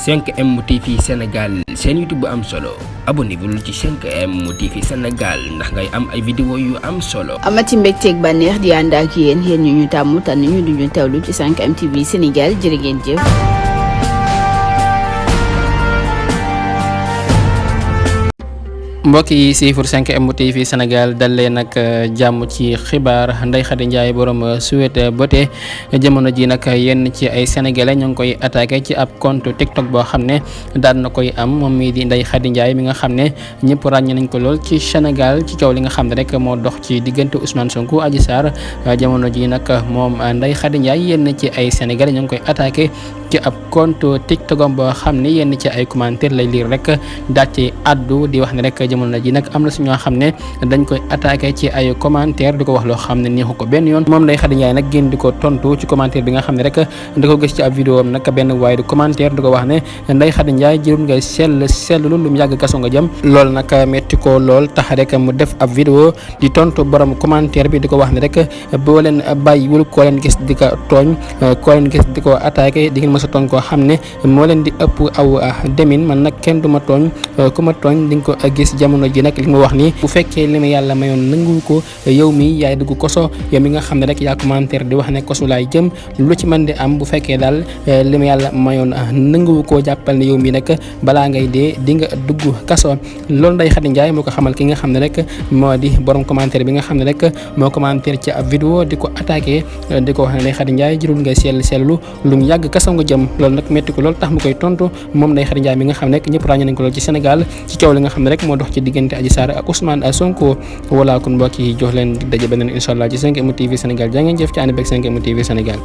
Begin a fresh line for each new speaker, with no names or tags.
5M TV Sénégal seen YouTube bu am solo abonnez-vous ci 5M TV Sénégal ndax ngay am ay vidéo yu am solo.
amati mbégteeg bànneex di ànd ak yéen ñu tàmm tànn ñu duñu teewlu ci 5M TV Sénégal jërë ngeen jëf.
mbokk yi siifur 5M TV Sénégal dal leen nag jàmm ci xibaar Ndeye Khady Ndiaye borom Sweet Beauté jamono ji nag yenn ci ay sénégalais ñu ngi koy attaqué ci ab compte TikTok boo xam ne daan na koy am moom mii di Ndeye Khady Ndiaye mi nga xam ne ñëpp ràññe nañ ko lool ci Sénégal ci coow li nga xam ne rek moo dox ci diggante Ousmane Sonko Adji Sarr jamono ji nag moom Ndeye Khady Ndiaye yenn ci ay sénégalais ñu ngi koy attaqué ci ab compte TikTok boo xam ne yenn ci ay commentaire lay lire rek daal ci addu di wax ne rek jamono ji nag am na su ñoo xam ne dañ koy attaqué ci ay commentaire di ko wax loo xam ne neexu ko benn yoon moom Ndeye Khady Ndiaye nag génn di ko tontu ci commentaire bi nga xam ne rek da ko gis ci ab vidéo am nag benn waaye di commentaire di ko wax ne Ndeye Khady Ndiaye jërul ngay sellu lu mu yàgg kaso nga jëm loolu nag metti ko lool tax rek mu def ab vidéo di tontu borom commentaire bi di ko wax ne rek boo leen bàyyiwul koo leen gis di ko tooñ koo leen gis di ko attaqué di ngeen mës a tooñ koo xam ne moo leen di ëpp aw demin man nag kenn du ma tooñ ku ma tooñ di nga ko gis jamono ji nag li ma wax nii bu fekkee li ma yàlla mayoon nangu ko yow mi yaay dugg koso yow mi nga xam ne rek yaa commentaire di wax ne koso laay jëm lu ci mën di am bu fekkee daal li ma yàlla mayoon nangu ko jàppal ne yow mi nag balaa ngay dee di nga dugg kaso loolu Ndeye Khady Ndiaye moo ko xamal ki nga xam ne rek moo di borom commentaire bi nga xam ne rek moo commentaire ci ab vidéo di ko attaqué di ko wax ne Ndeye Khady Ndiaye jërul ngay sellu lu mu yàgg kaso nga jëm loolu nag metti ko loolu tax mu koy tontu moom Ndeye Khady Ndiaye mi nga xam ne ñëpp ràññe nañ ko lool ci Sénégal ci coow li nga xam ne rek moo dox ci diggante Adji Sarr ak Ousmane Sonko wala kon mbokk yi jox leen dig daje beneen incha allah ci 5M TV Sénégal jaa ngeen jëf ci ànd beeg 5M TV Sénégal.